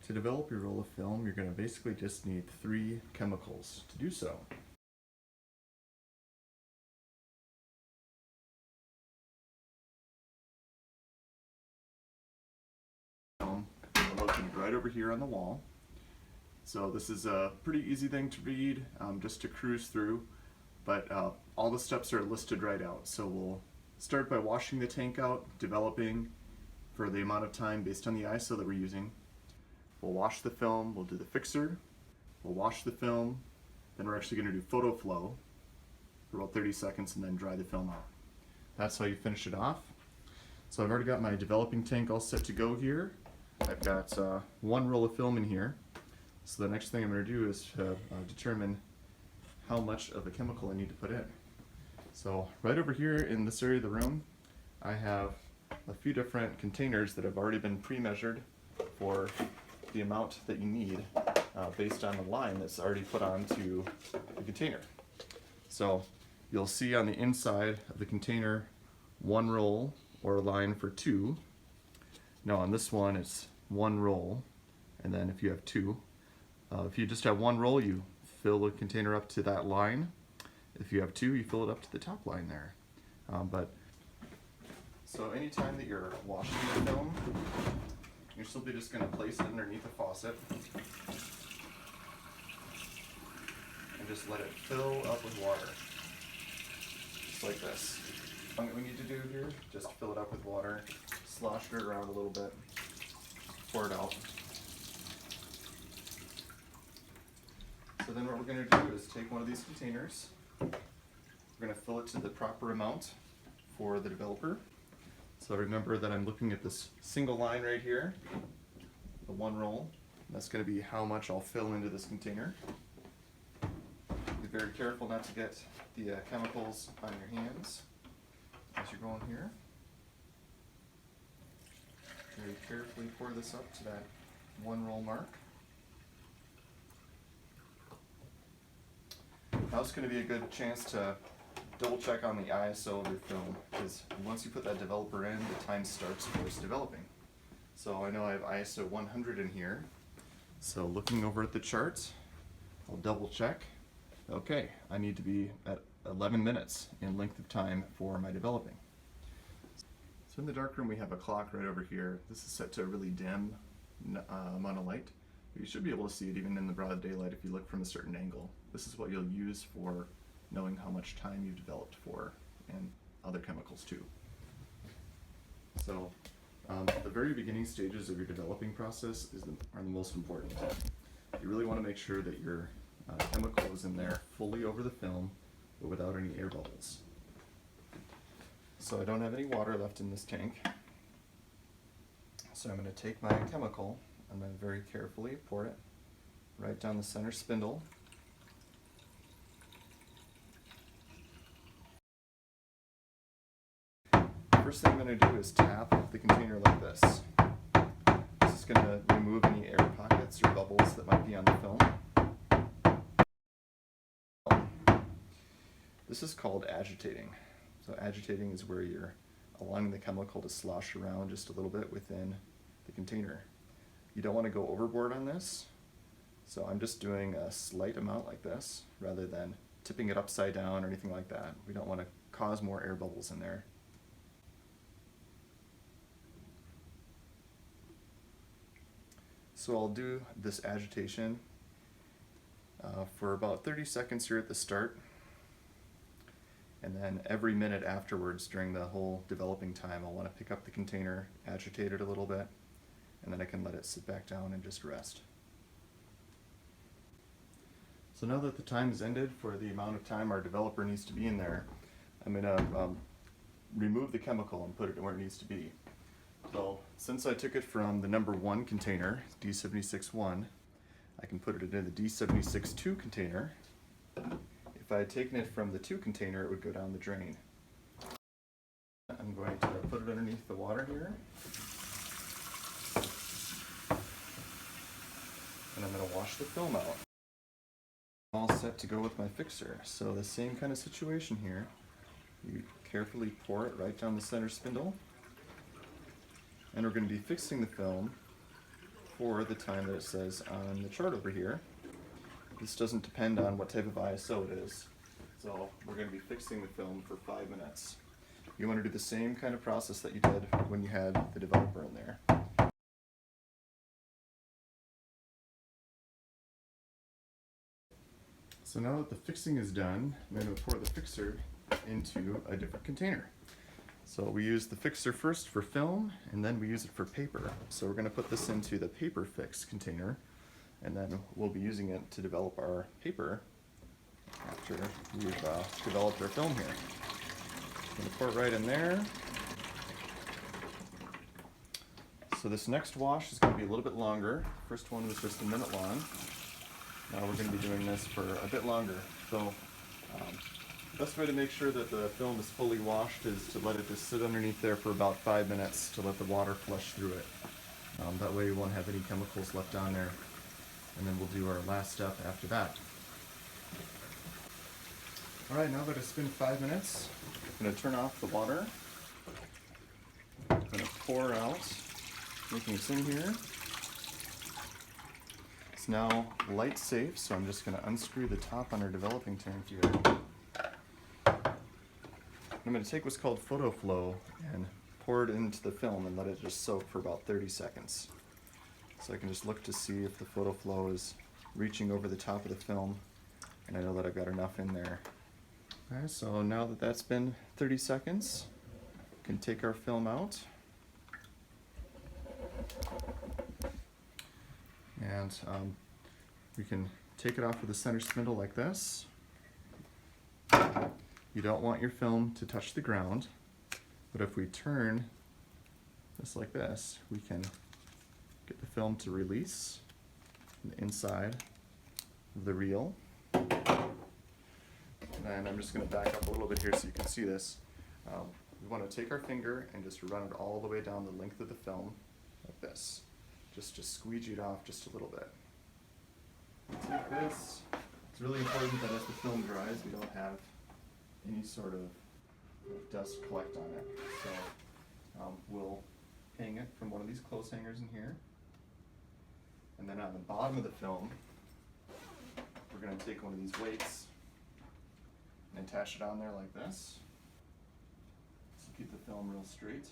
To develop your roll of film, you're going to basically just need 3 chemicals to do so. Located right over here on the wall. So this is a pretty easy thing to read, just to cruise through, but all the steps are listed right out. So we'll start by washing the tank out, developing for the amount of time based on the ISO that we're using. We'll wash the film, we'll do the fixer, we'll wash the film, then we're actually going to do photo flow for about 30 seconds and then dry the film out. That's how you finish it off. So I've already got my developing tank all set to go here. I've got 1 roll of film in here. So the next thing I'm going to do is determine how much of a chemical I need to put in. So right over here in this area of the room, I have a few different containers that have already been pre-measured for the amount that you need based on the line that's already put onto the container. So you'll see on the inside of the container 1 roll or a line for 2. Now on this one it's 1 roll, and then if you have 2, if you just have 1 roll, you fill the container up to that line. If you have 2, you fill it up to the top line there. So anytime that you're washing the film, you're simply just going to place it underneath the faucet and just let it fill up with water, just like this. What we need to do here, just fill it up with water, slosh it around a little bit, pour it out. So then what we're going to do is take one of these containers, we're going to fill it to the proper amount for the developer. So remember that I'm looking at this single line right here, the 1 roll. That's going to be how much I'll fill into this container. Be very careful not to get the chemicals on your hands as you're going here. Very carefully pour this up to that 1 roll mark. Now it's going to be a good chance to double check on the ISO of your film, because once you put that developer in, the time starts for it's developing. So I know I have ISO 100 in here, so looking over at the charts, I'll double check. Okay, I need to be at 11 minutes in length of time for my developing. So in the darkroom we have a clock right over here. This is set to a really dim amount of light. You should be able to see it even in the broad daylight if you look from a certain angle. This is what you'll use for knowing how much time you've developed for, and other chemicals too. So the very beginning stages of your developing process are the most important. You really want to make sure that your chemical is in there fully over the film, but without any air bubbles. So I don't have any water left in this tank. So I'm going to take my chemical, I'm going to very carefully pour it right down the center spindle. First thing I'm going to do is tap the container like this. This is going to remove any air pockets or bubbles that might be on the film. This is called agitating. So agitating is where you're allowing the chemical to slosh around just a little bit within the container. You don't want to go overboard on this, so I'm just doing a slight amount like this rather than tipping it upside down or anything like that. We don't want to cause more air bubbles in there. So I'll do this agitation for about 30 seconds here at the start, and then every minute afterwards during the whole developing time I'll want to pick up the container, agitate it a little bit, and then I can let it sit back down and just rest. So now that the time has ended for the amount of time our developer needs to be in there, I'm going to remove the chemical and put it where it needs to be. So since I took it from the number 1 container, D76-1, I can put it into the D76-2 container. If I had taken it from the 2 container, it would go down the drain. I'm going to put it underneath the water here. And I'm going to wash the film out. All set to go with my fixer. So the same kind of situation here. You carefully pour it right down the center spindle. And we're going to be fixing the film before the time that it says on the chart over here. This doesn't depend on what type of ISO it is. So we're going to be fixing the film for 5 minutes. You want to do the same kind of process that you did when you had the developer in there. So now that the fixing is done, I'm going to pour the fixer into a different container. So we use the fixer first for film, and then we use it for paper. So we're going to put this into the paper fix container, and then we'll be using it to develop our paper after we've developed our film here. I'm going to pour it right in there. So this next wash is going to be a little bit longer. First one was just a minute long. Now we're going to be doing this for a bit longer. So best way to make sure that the film is fully washed is to let it just sit underneath there for about 5 minutes to let the water flush through it. That way you won't have any chemicals left on there. And then we'll do our last step after that. Alright, now that it's been 5 minutes, I'm going to turn off the water. I'm going to pour out, making this in here. It's now light safe, so I'm just going to unscrew the top on our developing tank here. I'm going to take what's called photo flow and pour it into the film and let it just soak for about 30 seconds. So I can just look to see if the photo flow is reaching over the top of the film, and I know that I've got enough in there. Alright, so now that that's been 30 seconds, we can take our film out. And we can take it off with a center spindle like this. You don't want your film to touch the ground, but if we turn this like this, we can get the film to release from the inside of the reel. And I'm just going to back up a little bit here so you can see this. We want to take our finger and just run it all the way down the length of the film like this. Just squeegee it off just a little bit. Take this. It's really important that as the film dries, we don't have any sort of dust collect on it. So we'll hang it from one of these clothes hangers in here. And then on the bottom of the film, we're going to take one of these weights and attach it on there like this. So keep the film real straight.